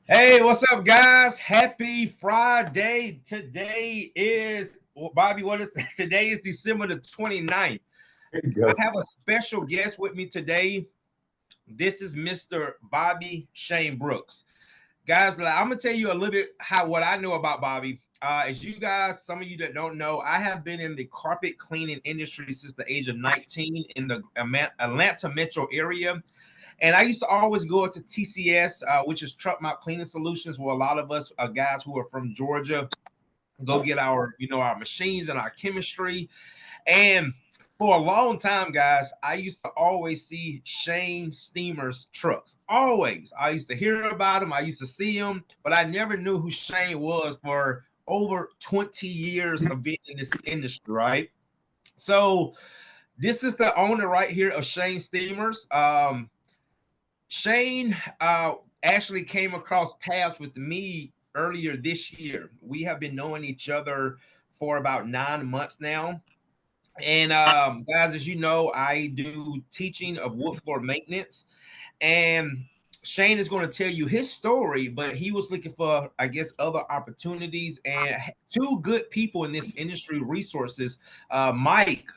Hey, what's up, guys? Happy Friday. Today is, well, Bobby, what is today is December the 29th. There you I go. have a special guest with me today. This is Mr. Bobby Shane Brooks. Guys, I'm gonna tell you a little bit what I know about Bobby. As you guys, some of you that don't know, I have been in the carpet cleaning industry since the age of 19 in the Atlanta metro area. And I used to always go to TCS, which is Truck Mount Cleaning Solutions, where a lot of us guys who are from Georgia go get our machines and our chemistry. And for a long time, guys, I used to always see Shane Steamer's trucks. Always. I used to hear about him. I used to see him, but I never knew who Shane was for over 20 years of being in this industry, right? So this is the owner right here of Shane Steamers. Shane actually came across paths with me earlier this year. We have been knowing each other for about 9 months now. And guys, as you know, I do teaching of wood floor maintenance. And Shane is going to tell you his story, but he was looking for, I guess, other opportunities and two good people in this industry resources. Mike,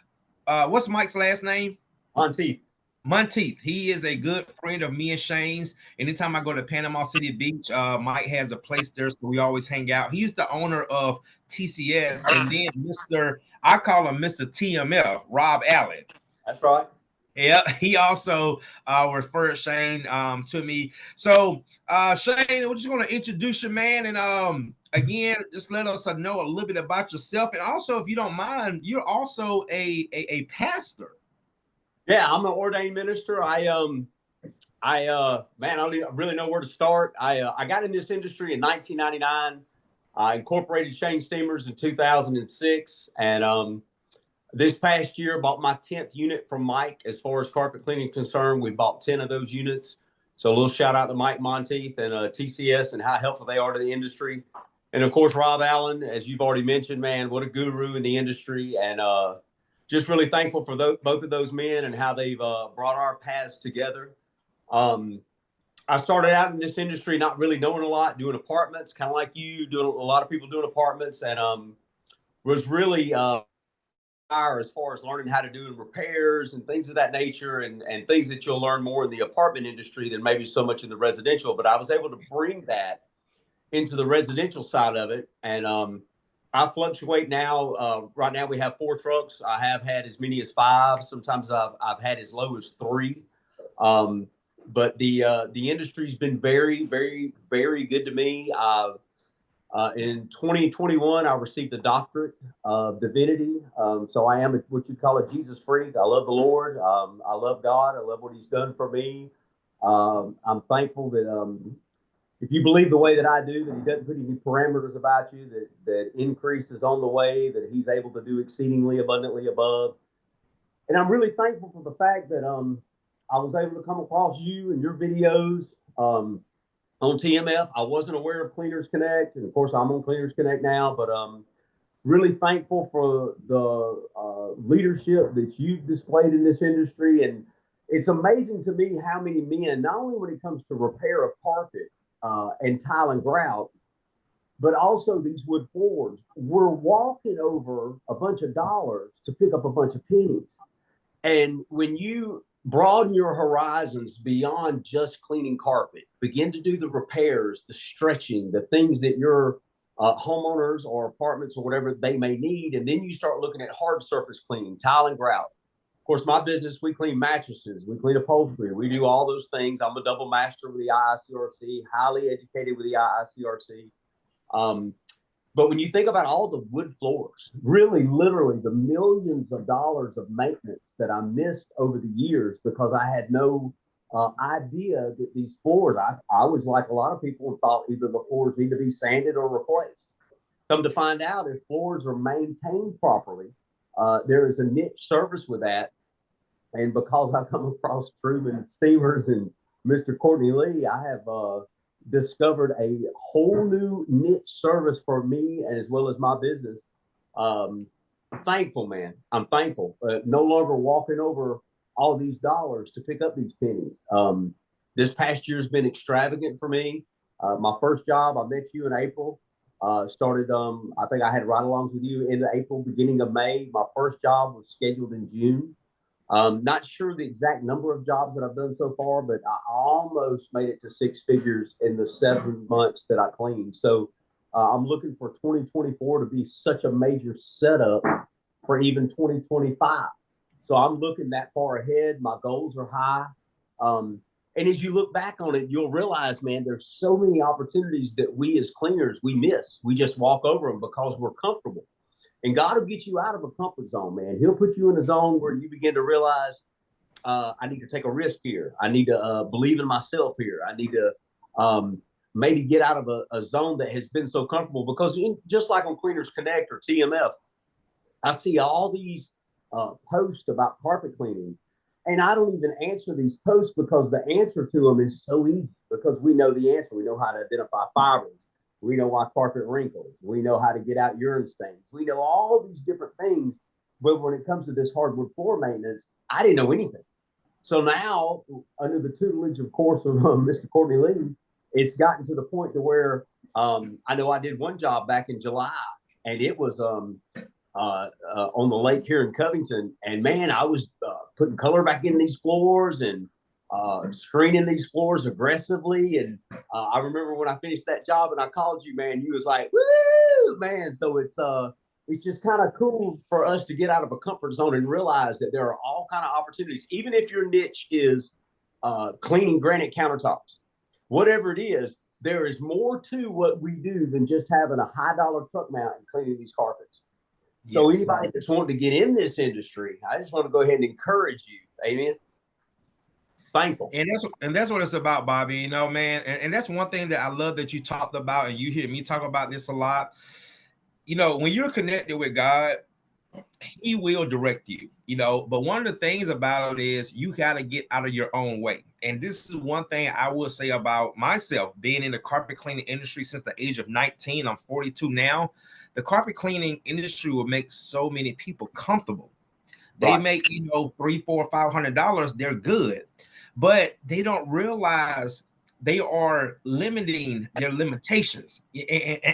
what's Mike's last name? Monteith. Monteith, he is a good friend of me and Shane's. Anytime I go to Panama City Beach, Mike has a place there, so we always hang out. He's the owner of TCS, and then I call him Mr. TMF, Rob Allen. That's right. Yeah, he also referred Shane to me. So, Shane, we're just going to introduce you, man, and again, just let us know a little bit about yourself, and also, if you don't mind, you're also a pastor. Yeah, I'm an ordained minister. Man, I don't even really know where to start. I got in this industry in 1999. I incorporated Shane Steamers in 2006, and this past year bought my 10th unit from Mike. As far as carpet cleaning is concerned, we bought 10 of those units. So a little shout out to Mike Monteith and TCS and how helpful they are to the industry. And of course, Rob Allen, as you've already mentioned, man, what a guru in the industry. And just really thankful for both of those men and how they've brought our paths together. Um, I started out in this industry not really knowing a lot, doing apartments, kind of like you, doing a lot of people doing apartments, and was really as far as learning how to do repairs and things of that nature, and things that you'll learn more in the apartment industry than maybe so much in the residential. But I was able to bring that into the residential side of it, and I fluctuate now. Right now, we have 4 trucks. I have had as many as 5. Sometimes I've had as low as 3. Um, but the industry's been very, very, very good to me. In 2021, I received a doctorate of divinity. So I am what you call a Jesus freak. I love the Lord. I love God. I love what He's done for me. I'm thankful that if you believe the way that I do, that He doesn't put any parameters about you, that increase is on the way, that He's able to do exceedingly abundantly above. And I'm really thankful for the fact that I was able to come across you and your videos on TMF. I wasn't aware of Cleaners Connect, and of course, I'm on Cleaners Connect now. But really thankful for the leadership that you've displayed in this industry. And it's amazing to me how many men, not only when it comes to repair of carpet and tile and grout, but also these wood floors, we're walking over a bunch of dollars to pick up a bunch of pennies. And when you broaden your horizons beyond just cleaning carpet, begin to do the repairs, the stretching, the things that your homeowners or apartments or whatever they may need. And then you start looking at hard surface cleaning, tile and grout. Of course, my business, we clean mattresses, we clean upholstery, we do all those things. I'm a double master with the IICRC, highly educated with the IICRC. Um, but when you think about all the wood floors, really, literally the millions of dollars of maintenance that I missed over the years because I had no idea that these floors, I was like a lot of people and thought either the floors need to be sanded or replaced. Come to find out, if floors are maintained properly, there is a niche service with that. And because I've come across Truman Steamers and Mr. Courtney Lee, I have discovered a whole new niche service for me as well as my business. I'm thankful, man. I'm thankful. No longer walking over all these dollars to pick up these pennies. This past year has been extravagant for me. My first job, I met you in April. Started, I think I had ride-alongs with you in April, beginning of May. My first job was scheduled in June. Not sure the exact number of jobs that I've done so far, but I almost made it to six figures in the 7 months that I cleaned. So I'm looking for 2024 to be such a major setup for even 2025. So I'm looking that far ahead. My goals are high. And as you look back on it, you'll realize, man, there's so many opportunities that we as cleaners, we miss. We just walk over them because we're comfortable. And God will get you out of a comfort zone, man. He'll put you in a zone where you begin to realize, I need to take a risk here. I need to believe in myself here. I need to maybe get out of a zone that has been so comfortable. Because just like on Cleaners Connect or TMF, I see all these posts about carpet cleaning. And I don't even answer these posts because the answer to them is so easy because we know the answer. We know how to identify fibers. We know why carpet wrinkles. We know how to get out urine stains. We know all these different things. But when it comes to this hardwood floor maintenance, I didn't know anything. So now, under the tutelage, of course, of Mr. Courtney Lee, it's gotten to the point to where I know I did one job back in July, and it was on the lake here in Covington. And man, I was putting color back in these floors and screening these floors aggressively. And I remember when I finished that job and I called you, man, you was like, woo, man. So it's just kind of cool for us to get out of a comfort zone and realize that there are all kind of opportunities, even if your niche is cleaning granite countertops, whatever it is, there is more to what we do than just having a high dollar truck mount and cleaning these carpets. Yes. So anybody that's wanting to get in this industry, I just want to go ahead and encourage you. Amen. Thankful. And that's what it's about, Bobby. You know, man. And that's one thing that I love that you talked about, and you hear me talk about this a lot. You know, when you're connected with God, He will direct you, you know, but one of the things about it is you got to get out of your own way. And this is one thing I will say about myself, being in the carpet cleaning industry since the age of 19. I'm 42 now. The carpet cleaning industry will make so many people comfortable. They make, you know, $300, $400, $500. They're good, but they don't realize they are limiting their limitations.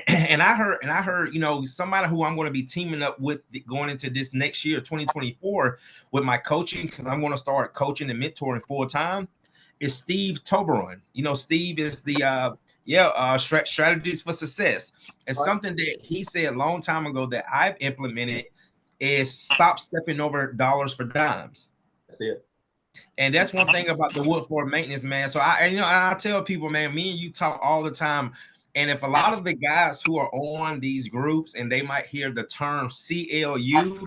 And I heard, you know, somebody who I'm going to be teaming up with going into this next year, 2024, with my coaching, because I'm going to start coaching and mentoring full time, is Steve Toberon. You know, Steve is the strategies for success. And something that he said a long time ago that I've implemented is stop stepping over dollars for dimes. That's it. And that's one thing about the wood floor maintenance, man. So I tell people, man, me and you talk all the time. And if a lot of the guys who are on these groups and they might hear the term CLU,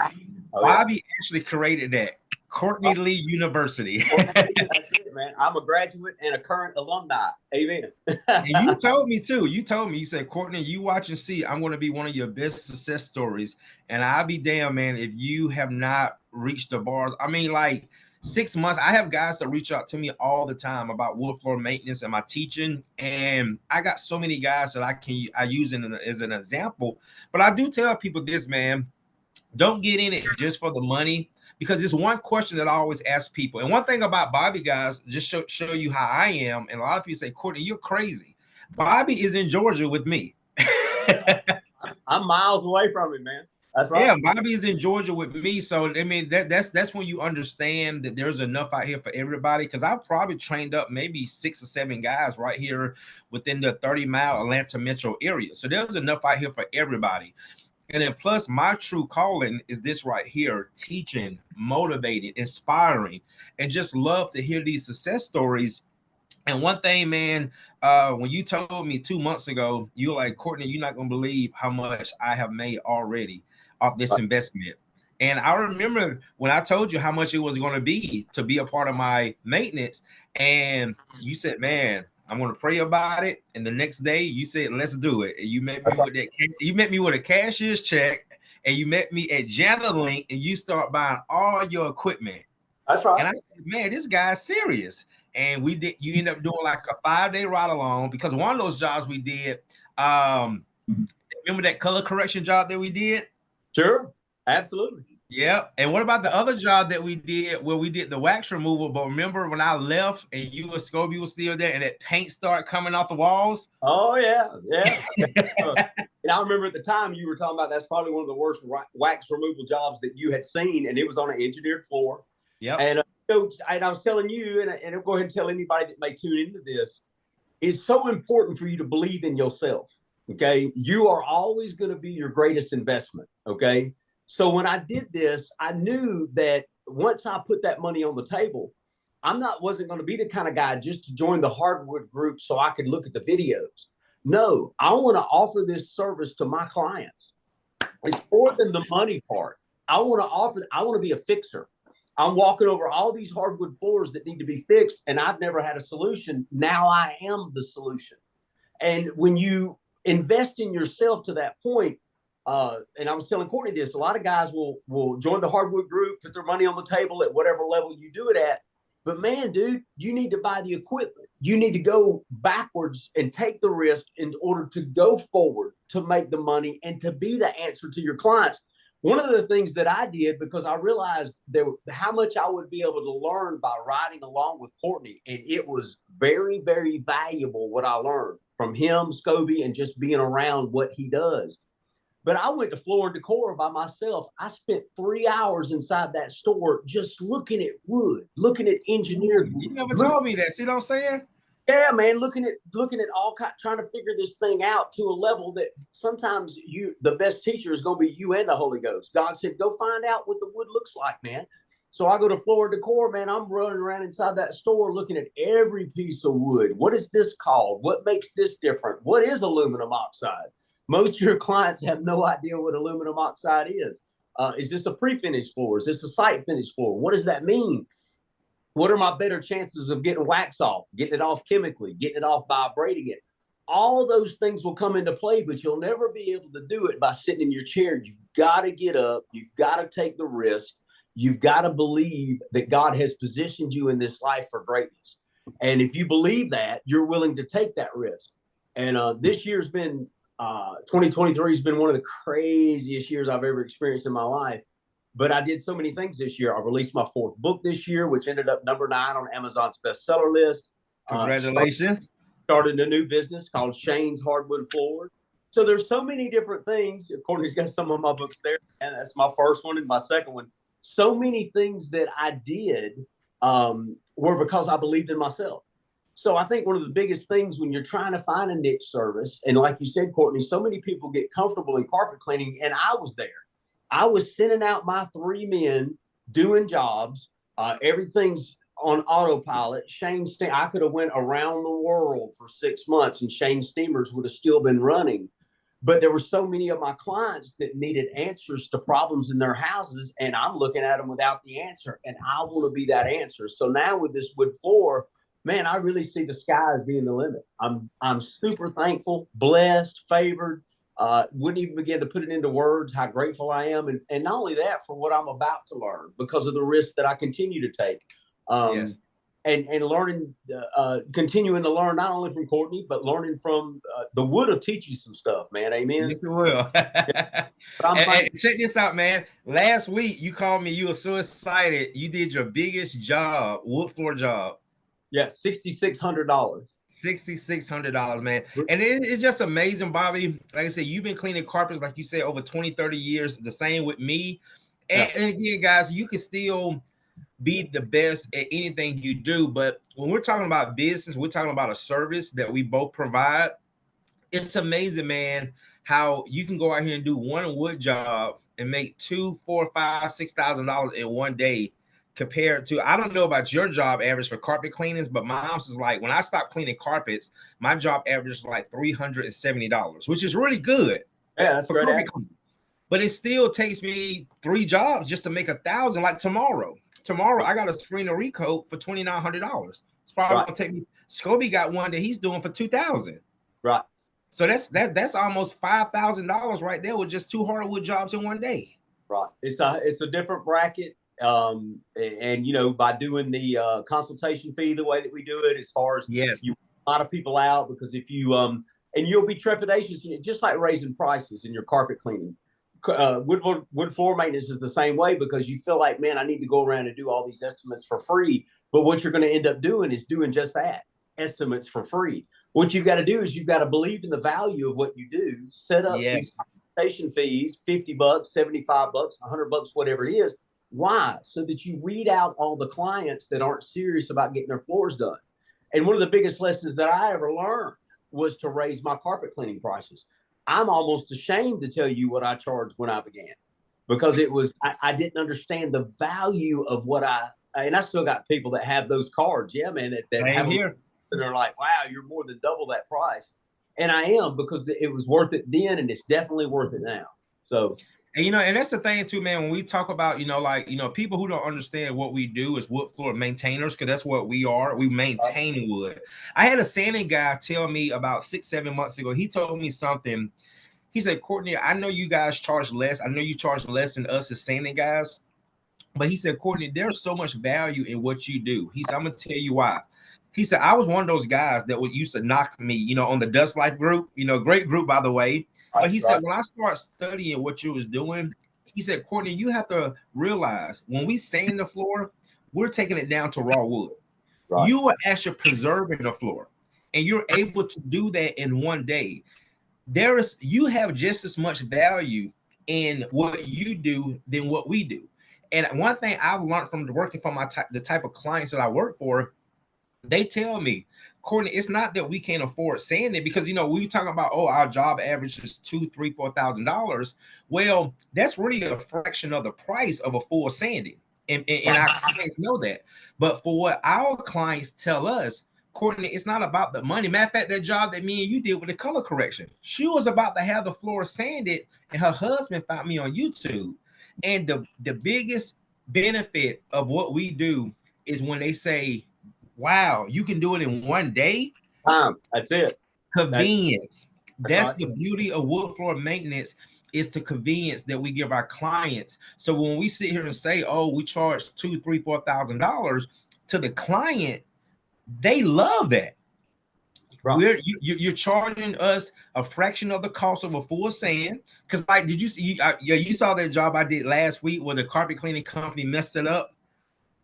Bobby actually created that. Courtney Lee University. That's it, man. I'm a graduate and a current alumni. Amen. And you told me too. You told me, you said, Courtney, you watch and see, I'm going to be one of your best success stories. And I'll be damn, man, if you have not reached the bars. I mean, like 6 months, I have guys that reach out to me all the time about wood floor maintenance and my teaching. And I got so many guys that I use as an example. But I do tell people this, man, don't get in it just for the money. Because it's one question that I always ask people. And one thing about Bobby, guys, just show you how I am. And a lot of people say, Courtney, you're crazy. Bobby is in Georgia with me. I'm miles away from him, man. That's right. Yeah, Bobby is in Georgia with me. So, I mean, that's when you understand that there's enough out here for everybody. Because I've probably trained up maybe 6 or 7 guys right here within the 30-mile Atlanta metro area. So there's enough out here for everybody. And then plus my true calling is this right here, teaching, motivating, inspiring, and just love to hear these success stories. And one thing, man, when you told me 2 months ago, you were like, Courtney, you're not going to believe how much I have made already off this investment. And I remember when I told you how much it was going to be a part of my maintenance. And you said, man, I'm going to pray about it. And the next day you said, let's do it. And you met me with that. You met me with a cashier's check, and you met me at JanaLink, and you start buying all your equipment. That's right. And I said, man, this guy's serious. And you end up doing like a 5-day ride along, because one of those jobs we did, remember that color correction job that we did? Sure. Absolutely. Yeah. And what about the other job that we did where we did the wax removal? But remember when I left and you and Scobie was still there and that paint started coming off the walls? Oh yeah, yeah. And I remember at the time you were talking about that's probably one of the worst wax removal jobs that you had seen, and it was on an engineered floor. Yep. And and I was telling you, and I'll go ahead and tell anybody that may tune into this, it's so important for you to believe in yourself. Okay, you are always going to be your greatest investment. Okay, so when I did this, I knew that once I put that money on the table, wasn't going to be the kind of guy just to join the Hardwood group so I could look at the videos. No, I want to offer this service to my clients. It's more than the money part. I want to be a fixer. I'm walking over all these hardwood floors that need to be fixed, and I've never had a solution. Now I am the solution. And when you invest in yourself to that point, and I was telling Courtney this, a lot of guys will join the hardwood group, put their money on the table at whatever level you do it at. But man, dude, you need to buy the equipment. You need to go backwards and take the risk in order to go forward to make the money and to be the answer to your clients. One of the things that I did, because I realized how much I would be able to learn by riding along with Courtney, and it was very, very valuable what I learned from him, Scobie, and just being around what he does. But I went to Floor and Decor by myself. I spent 3 hours inside that store just looking at wood, looking at engineered wood. You never told me that. See what I'm saying? Yeah, man, looking at all trying to figure this thing out to a level that sometimes the best teacher is going to be you and the Holy Ghost. God said, go find out what the wood looks like, man. So I go to Floor and Decor, man. I'm running around inside that store looking at every piece of wood. What is this called? What makes this different? What is aluminum oxide? Most of your clients have no idea what aluminum oxide is. Is this a pre-finished floor? Is this a site finished floor? What does that mean? What are my better chances of getting wax off, getting it off chemically, getting it off by abrading it? All those things will come into play, but you'll never be able to do it by sitting in your chair. You've got to get up. You've got to take the risk. You've got to believe that God has positioned you in this life for greatness. And if you believe that, you're willing to take that risk. And this year's been 2023 has been one of the craziest years I've ever experienced in my life. But I did so many things this year. I released my 4th book this year, which ended up number 9 on Amazon's bestseller list. Congratulations. Started a new business called Shane's Hardwood Floors. So there's so many different things. Courtney's got some of my books there, and that's my first one and my second one. So many things that I did were because I believed in myself. So I think one of the biggest things when you're trying to find a niche service, and like you said, Courtney, so many people get comfortable in carpet cleaning, and I was there. I was sending out my 3 men doing jobs. Everything's on autopilot. I could have went around the world for 6 months, and Shane Steamers would have still been running. But there were so many of my clients that needed answers to problems in their houses, and I'm looking at them without the answer, and I want to be that answer. So now with this wood floor, man, I really see the sky as being the limit. I'm super thankful, blessed, favored. Wouldn't even begin to put it into words how grateful I am. And not only that, for what I'm about to learn because of the risks that I continue to take. Yes. And learning, continuing to learn not only from Courtney, but learning from the wood will teach you some stuff, man. Amen. Yes, it will. And check this out, man. Last week, you called me. You were so excited. You did your biggest job, wood floor job. Yeah, $6,600. $6,600, man. And it's just amazing, Bobby. Like I said, you've been cleaning carpets, like you said, over 20, 30 years. The same with me. And again, guys, you can still be the best at anything you do. But when we're talking about business, we're talking about a service that we both provide. It's amazing, man, how you can go out here and do one wood job and make $2,000, $4,000, $5,000, $6,000 in one day. Compared to, I don't know about your job average for carpet cleanings, but my house is like, when I stopped cleaning carpets, my job average is like $370, which is really good. Yeah, that's great. But it still takes me 3 jobs just to make $1,000. Like tomorrow, I got a screen and recoat for $2,900. It's probably gonna take me. Scobie got one that he's doing for $2,000. Right. So that's almost $5,000 right there with just 2 hardwood jobs in one day. Right. It's a different bracket. And you know, by doing the consultation fee the way that we do it, as far as you a lot of people out, because if you and you'll be trepidatious, just like raising prices in your carpet cleaning. wood floor maintenance is the same way, because you feel like, man, I need to go around and do all these estimates for free. But what you're going to end up doing is doing just that, estimates for free. What you've got to do is you've got to believe in the value of what you do, set up these Yes. consultation fees, $50, $75, $100, whatever it is. Why? So that you weed out all the clients that aren't serious about getting their floors done. And one of the biggest lessons that I ever learned was to raise my carpet cleaning prices. I'm almost ashamed to tell you what I charged when I began, because it was, I didn't understand the value of what and I still got people that have those cards. Yeah, man, that Same have here. and they're like, wow, you're more than double that price. And I am, because it was worth it then, and it's definitely worth it now. So, and and that's the thing too, man. When we talk about, people who don't understand what we do as wood floor maintainers, because that's what we are. We maintain wood. I had a sanding guy tell me about 6-7 months ago. He told me something. He said, Courtney, I know you guys charge less. I know you charge less than us as sanding guys. But he said, Courtney, there's so much value in what you do. He said, I'm going to tell you why. He said, I was one of those guys that would used to knock me, on the Dust Life group, great group, by the way. But he said, when I started studying what you was doing, he said, Courtney, you have to realize when we sand the floor, we're taking it down to raw wood. right. You are actually preserving the floor, and you're able to do that in one day. You have just as much value in what you do than what we do. And one thing I've learned from working for the type of clients that I work for, they tell me, Courtney, it's not that we can't afford sanding, because we talk about, our job average is $2,000, $3,000, $4,000. Well, that's really a fraction of the price of a full sanding, and our clients know that. But for what our clients tell us, Courtney, it's not about the money. Matter of fact, that job that me and you did with the color correction, she was about to have the floor sanded, and her husband found me on YouTube. And the biggest benefit of what we do is when they say, wow, you can do it in one day. That's it. Convenience. That's right. the beauty of wood floor maintenance, is the convenience that we give our clients. So when we sit here and say, we charge $2,000, $3,000, $4,000 to the client, they love that. Right. You're charging us a fraction of the cost of a full sand. Because, like, did you see? You saw that job I did last week where the carpet cleaning company messed it up,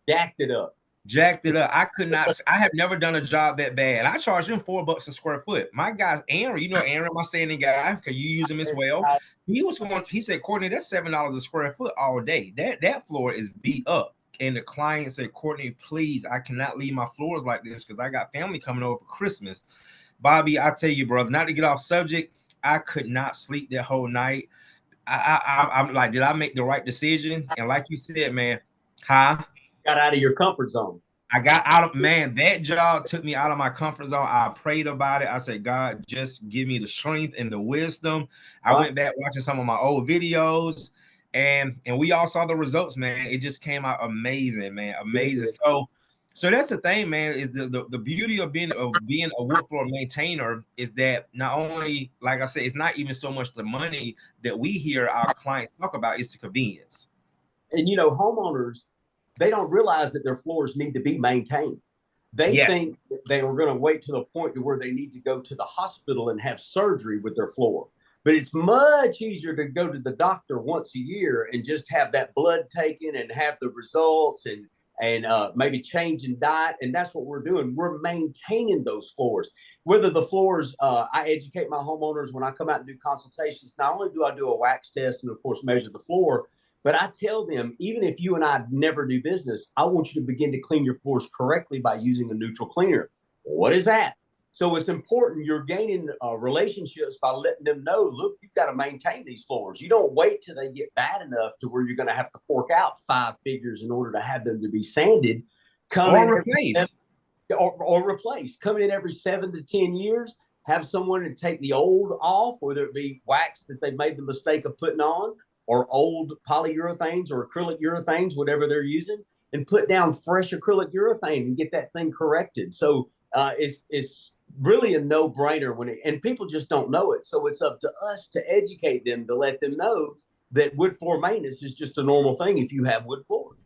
jacked it up. I could not. I have never done a job that bad. I charged them $4 a square foot. My guy Aaron, Aaron, my sanding guy, because you use him as well. He said, Courtney, that's $7 a square foot all day. That floor is beat up. And the client said, Courtney, please, I cannot leave my floors like this because I got family coming over for Christmas. Bobby, I tell you, brother, not to get off subject, I could not sleep that whole night. I'm like, did I make the right decision? And like you said, man, got out of your comfort zone. I got out of, man, that job took me out of my comfort zone. I prayed about it. I said, God, just give me the strength and the wisdom. I went back watching some of my old videos, and we all saw the results, man. It just came out amazing, man. Amazing. So that's the thing, man, is the beauty of being a wood floor maintainer is that not only, like I said, it's not even so much the money that we hear our clients talk about, it's the convenience. And homeowners, they don't realize that their floors need to be maintained. They think they were going to wait to the point to where they need to go to the hospital and have surgery with their floor. But it's much easier to go to the doctor once a year and just have that blood taken and have the results and maybe changing diet. And that's what we're doing. We're maintaining those floors. Whether the floors, I educate my homeowners when I come out and do consultations. Not only do I do a wax test and, of course, measure the floor, but I tell them, even if you and I never do business, I want you to begin to clean your floors correctly by using a neutral cleaner. What is that? So it's important you're gaining relationships by letting them know, look, you've got to maintain these floors. You don't wait till they get bad enough to where you're going to have to fork out 5 figures in order to have them to be sanded. Or replaced. Or replaced. Come in every 7 to 10 years, have someone to take the old off, whether it be wax that they made the mistake of putting on, or old polyurethanes or acrylic urethanes, whatever they're using, and put down fresh acrylic urethane and get that thing corrected. So it's really a no-brainer and people just don't know it. So it's up to us to educate them, to let them know that wood floor maintenance is just a normal thing if you have wood floor.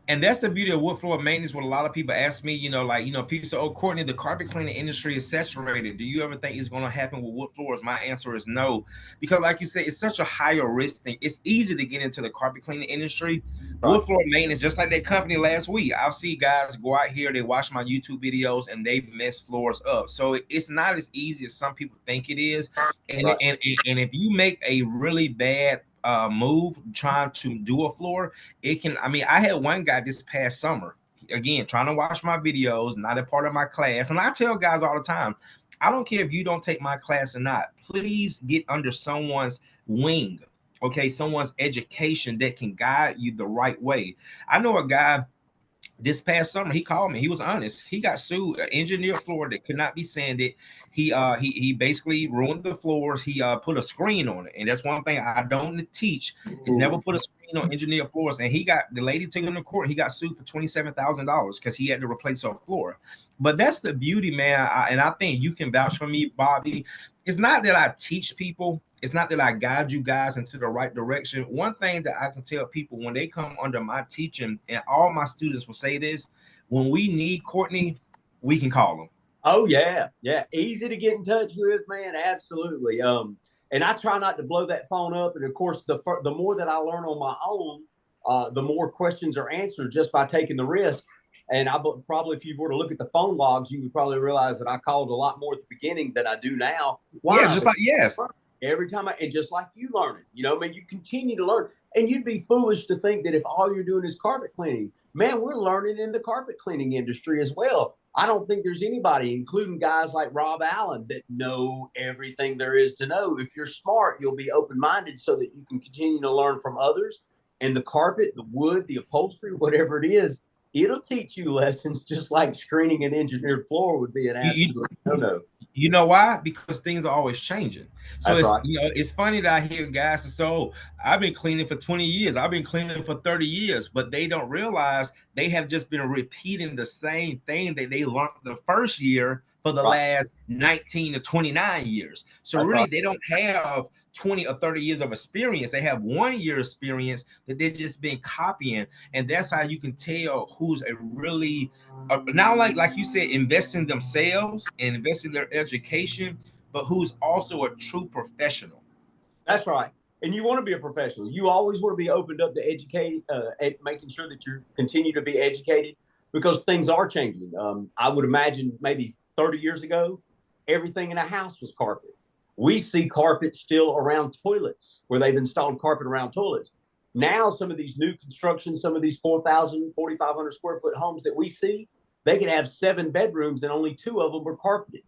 And that's the beauty of wood floor maintenance. What a lot of people ask me, people say, "Oh, Courtney, the carpet cleaning industry is saturated. Do you ever think it's going to happen with wood floors?" My answer is no, because, like you said, it's such a higher risk thing. It's easy to get into the carpet cleaning industry. Right. Wood floor maintenance, just like that company last week, I'll see guys go out here, they watch my YouTube videos, and they mess floors up. So it's not as easy as some people think it is. And Right. and if you make a really bad move trying to do a floor, it can. I mean, I had one guy this past summer, again, trying to watch my videos, not a part of my class. And I tell guys all the time, I don't care if you don't take my class or not, please get under someone's wing, okay, someone's education that can guide you the right way. I know a guy this past summer, he called me. He was honest. He got sued, an engineered floor that could not be sanded. He basically ruined the floors. He put a screen on it, and that's one thing I don't teach is never put a screen on engineered floors. And the lady took him to court. He got sued for $27,000 because he had to replace her floor. But that's the beauty, man. And I think you can vouch for me, Bobby. It's not that I teach people. It's not that I guide you guys into the right direction. One thing that I can tell people when they come under my teaching, and all my students will say this, when we need Courtney, we can call them. Oh yeah, yeah, easy to get in touch with, man. Absolutely. And I try not to blow that phone up. And of course, the more that I learn on my own, the more questions are answered just by taking the risk. And I probably, if you were to look at the phone logs, you would probably realize that I called a lot more at the beginning than I do now. Why? Yeah, just like yes. Every time and just like you learning, I mean, you continue to learn. And you'd be foolish to think that if all you're doing is carpet cleaning, man, we're learning in the carpet cleaning industry as well. I don't think there's anybody, including guys like Rob Allen, that know everything there is to know. If you're smart, you'll be open-minded so that you can continue to learn from others. And the carpet, the wood, the upholstery, whatever it is, it'll teach you lessons just like screening an engineered floor would be an absolute no-no. You know why? Because things are always changing. So That's it's right. It's funny that I hear guys say, "So I've been cleaning for 20 years. I've been cleaning for 30 years," but they don't realize they have just been repeating the same thing that they learned the first year for the last 19 to 29 years. So That's really, right. they don't have 20 or 30 years of experience. They have 1 year experience that they've just been copying. And that's how you can tell who's a really, not like you said, invest in themselves and invest in their education, but who's also a true professional. That's right. And you want to be a professional. You always want to be opened up to educate, making sure that you continue to be educated because things are changing. I would imagine maybe 30 years ago, everything in a house was carpet. We see carpet still around toilets where they've installed carpet around toilets. Now, some of these new constructions, some of these 4,000, 4,500 square foot homes that we see, they could have 7 bedrooms and only 2 of them are carpeted.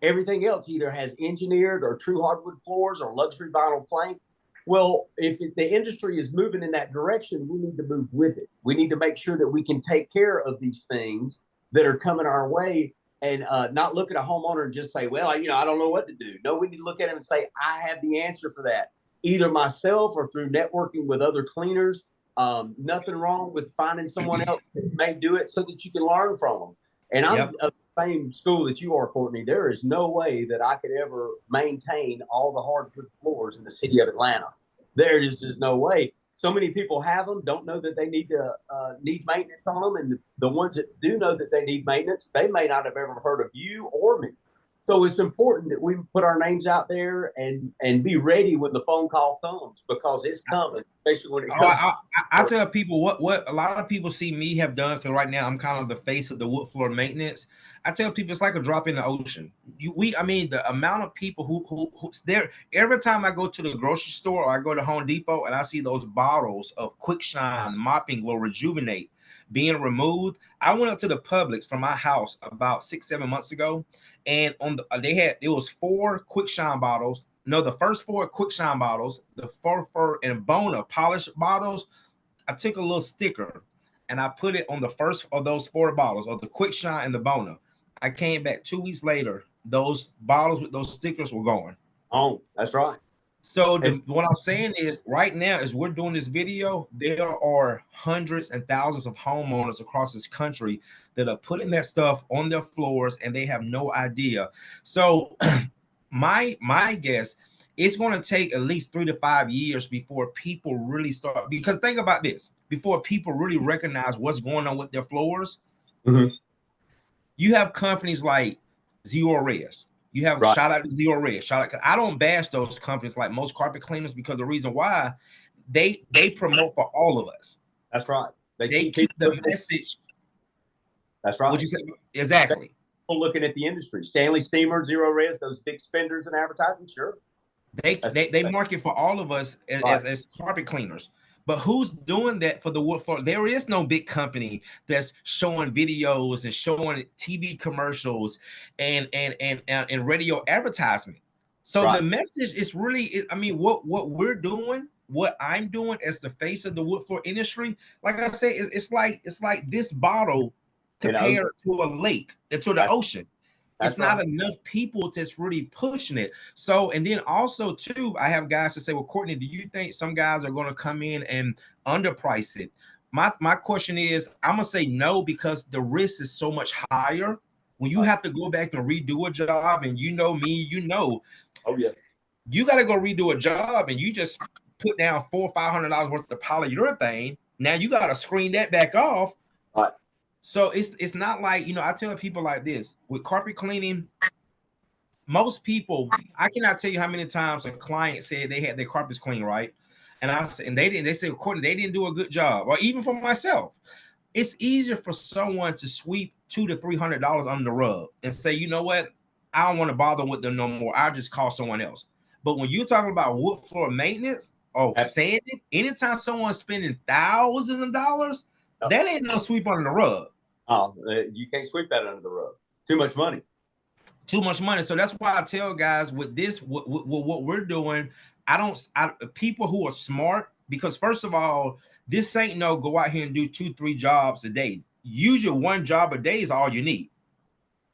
Everything else either has engineered or true hardwood floors or luxury vinyl plank. Well, if the industry is moving in that direction, we need to move with it. We need to make sure that we can take care of these things that are coming our way and not look at a homeowner and just say, well, I don't know what to do. No, we need to look at him and say, I have the answer for that, either myself or through networking with other cleaners. Nothing wrong with finding someone else that may do it so that you can learn from them. And I'm of the same school that you are, Courtney. There is no way that I could ever maintain all the hardwood floors in the city of Atlanta. There is just no way. So many people have them, don't know that they need maintenance on them, and the ones that do know that they need maintenance, they may not have ever heard of you or me. So it's important that we put our names out there and be ready when the phone call comes because it's coming, especially when it comes. I tell people what a lot of people see me have done because right now I'm kind of the face of the wood floor maintenance. I tell people it's like a drop in the ocean. I mean, the amount of people who's there every time I go to the grocery store or I go to Home Depot and I see those bottles of Quick Shine mopping will rejuvenate being removed. I went up to the Publix from my house about 6-7 months ago, and on it was 4 Quick Shine bottles. No, the first 4 Quick Shine bottles, the 4 and Bona polished bottles. I took a little sticker and I put it on the first of those 4 bottles of the Quick Shine and the Bona. I came back 2 weeks later. Those bottles with those stickers were gone. Oh, that's right. So what I'm saying is right now, as we're doing this video, there are hundreds and thousands of homeowners across this country that are putting that stuff on their floors and they have no idea. So my guess, it's going to take at least 3 to 5 years before people really start. Because think about this: before people really recognize what's going on with their floors, you have companies like Zero Res. You have shout out to Zero Res. Shout out. I don't bash those companies like most carpet cleaners, because the reason why they promote for all of us. That's right. They keep the message. That's right. What you say? Exactly. Looking at the industry, Stanley Steamer, Zero Res, those big spenders in advertising, sure. They market for all of us as carpet cleaners. But who's doing that for the wood floor? There is no big company that's showing videos and showing TV commercials and radio advertisement. So the message is really, I mean, what we're doing, what I'm doing as the face of the wood floor industry, like I say, it's like this bottle compared to a lake, to the ocean. It's not enough people that's really pushing it. So, and then also too, I have guys to say, well, Courtney, do you think some guys are going to come in and underprice it? My question is, I'm gonna say no, because the risk is so much higher when you have to go back and redo a job. And you know me, you know, you got to go redo a job, and you just put down $400 or $500 worth of polyurethane. Now you got to screen that back off. So it's not like, you know, I tell people like this with carpet cleaning. Most people, I cannot tell you how many times a client said they had their carpets clean, right? And I said, and they didn't. They said, Courtney, they didn't do a good job. Or even for myself, it's easier for someone to sweep $200 to $300 under the rug and say, you know what, I don't want to bother with them no more. I'll just call someone else. But when you're talking about wood floor maintenance or sanding, anytime someone's spending thousands of dollars, that ain't no sweep under the rug. Oh, you can't sweep that under the rug. Too much money. Too much money. So that's why I tell guys with this, what we're doing, people who are smart, because first of all, this ain't no go out here and do 2-3 jobs a day. Usually one job a day is all you need.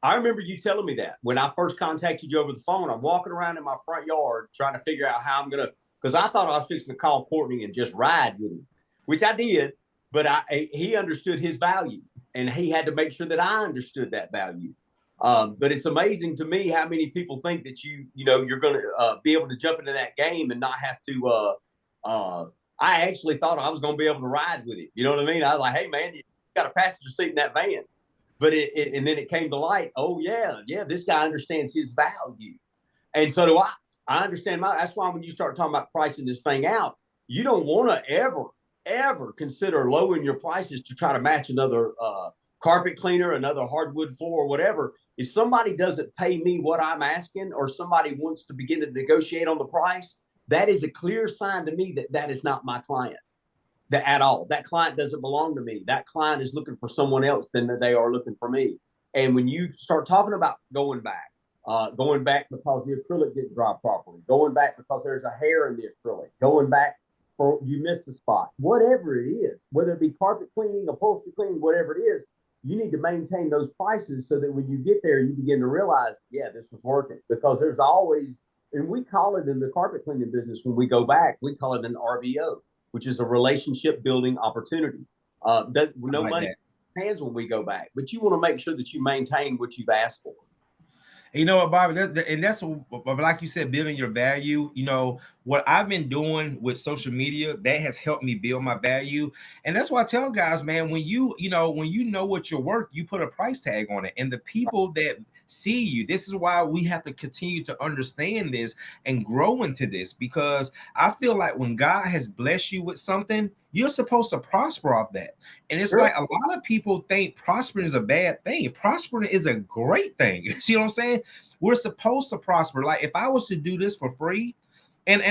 I remember you telling me that when I first contacted you over the phone. I'm walking around in my front yard trying to figure out how I'm going to, because I thought I was fixing to call Courtney and just ride with him, which I did, but he understood his value, and he had to make sure that I understood that value. But it's amazing to me how many people think that you're going to be able to jump into that game and not have to. I actually thought I was going to be able to ride with it. You know what I mean? I was like, hey man, you got a passenger seat in that van. But and then it came to light. Oh yeah, this guy understands his value, and so do I. I understand that's why when you start talking about pricing this thing out, you don't want to ever consider lowering your prices to try to match another carpet cleaner, another hardwood floor, or whatever. If somebody doesn't pay me what I'm asking, or somebody wants to begin to negotiate on the price, that is a clear sign to me that is not my client at all. That client doesn't belong to me. That client is looking for someone else than they are looking for me. And when you start talking about going back because the acrylic didn't dry properly, going back because there's a hair in the acrylic, going back for you missed a spot, whatever it is, whether it be carpet cleaning, upholstery cleaning, whatever it is, you need to maintain those prices so that when you get there, you begin to realize, yeah, this was working. Because there's always, and we call it in the carpet cleaning business, when we go back, we call it an RBO, which is a relationship building opportunity. No money hands when we go back, but you want to make sure that you maintain what you've asked for. You know what, Bobby, and that's like you said, building your value. You know what I've been doing with social media, that has helped me build my value. And that's why I tell guys, man, when you know what you're worth, you put a price tag on it. And the people that see you, this is why we have to continue to understand this and grow into this, because I feel like when God has blessed you with something, you're supposed to prosper off that. And it's like a lot of people think prospering is a bad thing. Prospering is a great thing. You see what I'm saying? We're supposed to prosper. Like if I was to do this for free, and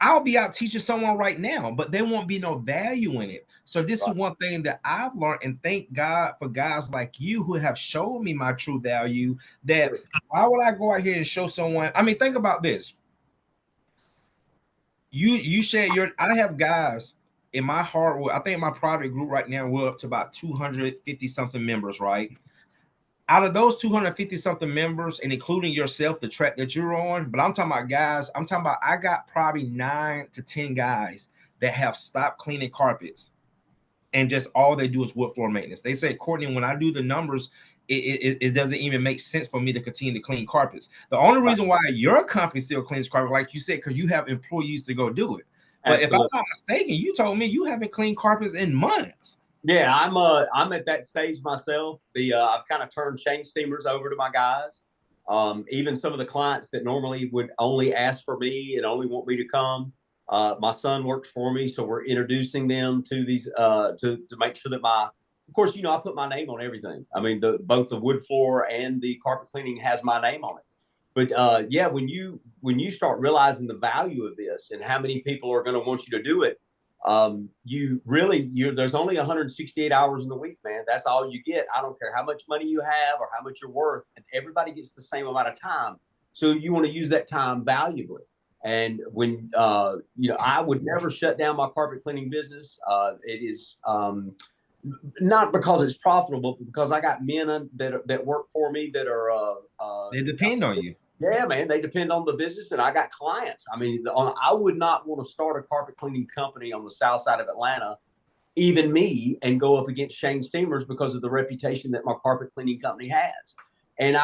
I'll be out teaching someone right now, but there won't be no value in it. So this is one thing that I've learned, and thank God for guys like you who have shown me my true value. That why would I go out here and show someone? I mean, think about this. You share I have guys in my Hardwood. I think my private group right now, we're up to about 250 something members, right? Out of those 250 something members, and including yourself, the track that you're on, but I'm talking about guys, I got probably 9 to 10 guys that have stopped cleaning carpets and just all they do is wood floor maintenance. They say, Courtney, when I do the numbers, it doesn't even make sense for me to continue to clean carpets. The only reason why your company still cleans carpet, like you said, because you have employees to go do it. But Absolutely. if I'm not mistaken, you told me you haven't cleaned carpets in months. Yeah, I'm at that stage myself. I've kind of turned chain steamers over to my guys. Even some of the clients that normally would only ask for me and only want me to come, my son works for me, so we're introducing them to these to make sure that of course, I put my name on everything. I mean, both the wood floor and the carpet cleaning has my name on it. But yeah, when you start realizing the value of this and how many people are going to want you to do it, there's only 168 hours in the week, man. That's all you get. I don't care how much money you have or how much you're worth, and everybody gets the same amount of time. So you want to use that time valuably. And when I would never shut down my carpet cleaning business. It is not because it's profitable, but because I got men that work for me that are they depend on you. Yeah, man, they depend on the business, and I got clients. I mean, I would not want to start a carpet cleaning company on the south side of Atlanta, even me, and go up against Shane Steamers because of the reputation that my carpet cleaning company has. And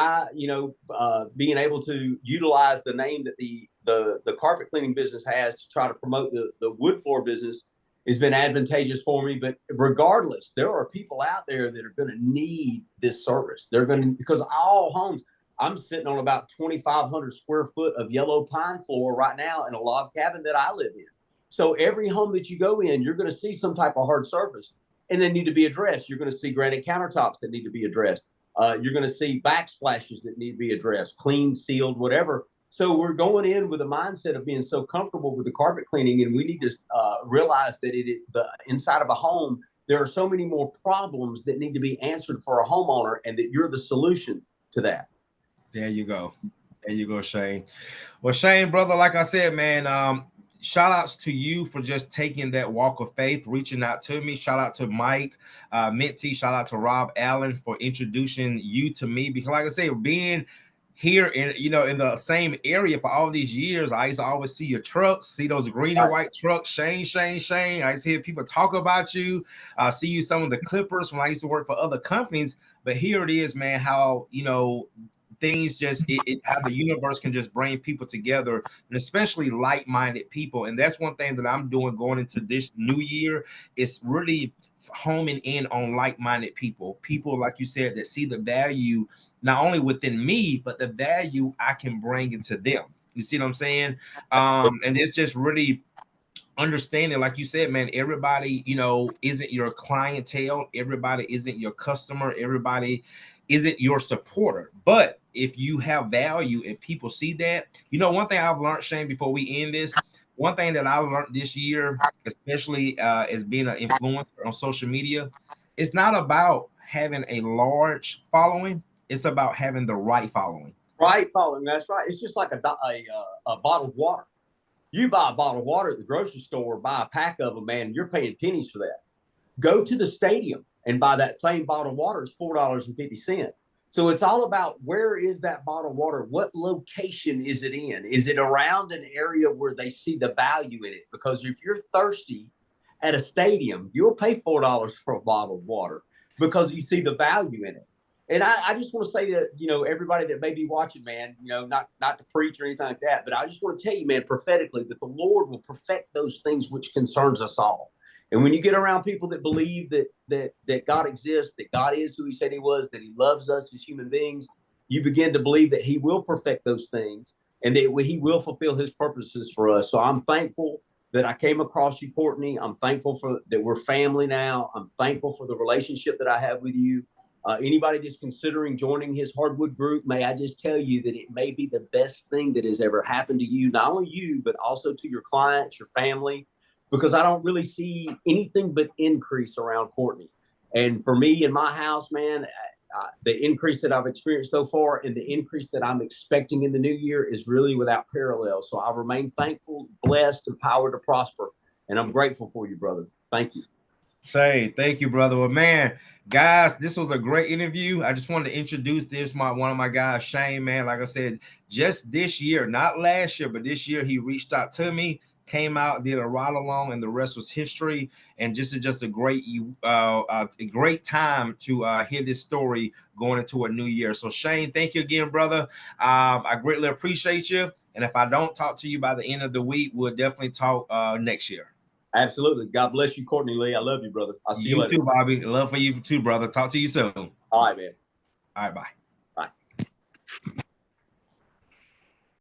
being able to utilize the name that the carpet cleaning business has to try to promote the wood floor business has been advantageous for me. But regardless, there are people out there that are going to need this service. They're going to, because all homes, I'm sitting on about 2,500 square foot of yellow pine floor right now in a log cabin that I live in. So every home that you go in, you're going to see some type of hard surface and they need to be addressed. You're going to see granite countertops that need to be addressed. You're going to see backsplashes that need to be addressed, cleaned, sealed, whatever. So we're going in with a mindset of being so comfortable with the carpet cleaning, and we need to realize that the inside of a home, there are so many more problems that need to be answered for a homeowner, and that you're the solution to that. There you go. There you go, Shane. Well, Shane, brother, like I said, man, shout outs to you for just taking that walk of faith, reaching out to me. Shout out to Mike Minty. Shout out to Rob Allen for introducing you to me. Because like I said, being here in the same area for all these years, I used to always see your trucks, see those green and white trucks, Shane. I used to hear people talk about you, see you some of the clippers when I used to work for other companies. But here it is, man, how things just how the universe can just bring people together, and especially like-minded people. And that's one thing that I'm doing going into this new year, is really homing in on like-minded people like you said, that see the value not only within me, but the value I can bring into them. You see what I'm saying? And it's just really understanding, like you said, man, everybody isn't your clientele, everybody isn't your customer, everybody isn't your supporter. But if you have value and people see that, one thing I've learned, Shane, before we end this, one thing that I learned this year, especially as being an influencer on social media, it's not about having a large following, it's about having the right following. Right following, that's right. It's just like a bottled water. You buy a bottle of water at the grocery store, buy a pack of them, man, you're paying pennies for that. Go to the stadium and buy that same bottle of water. It's $4.50. So it's all about, where is that bottle of water? What location is it in? Is it around an area where they see the value in it? Because if you're thirsty at a stadium, you'll pay $4 for a bottle of water because you see the value in it. And I just want to say that, everybody that may be watching, man, not to preach or anything like that, but I just want to tell you, man, prophetically, that the Lord will perfect those things which concerns us all. And when you get around people that believe that God exists, that God is who he said he was, that he loves us as human beings, you begin to believe that he will perfect those things and that he will fulfill his purposes for us. So I'm thankful that I came across you, Courtney. I'm thankful that we're family now. I'm thankful for the relationship that I have with you. Anybody that's considering joining his Hardwood group, may I just tell you that it may be the best thing that has ever happened to you, not only you, but also to your clients, your family, because I don't really see anything but increase around Courtney. And for me in my house, man, the increase that I've experienced so far and the increase that I'm expecting in the new year is really without parallel. So I remain thankful, blessed, empowered to prosper. And I'm grateful for you, brother. Thank you. Shay, thank you, brother. Well, man, guys, this was a great interview. I just wanted to introduce one of my guys, Shane, man. Like I said, just this year, not last year, but this year, he reached out to me, came out, did a ride along, and the rest was history. And this is just a great time to hear this story going into a new year. So Shane, thank you again, brother. I greatly appreciate you. And if I don't talk to you by the end of the week, we'll definitely talk next year. Absolutely. God bless you, Courtney Lee. I love you, brother. I'll see you later. You too, Bobby. Love for you too, brother. Talk to you soon. All right, man. All right, bye. Bye.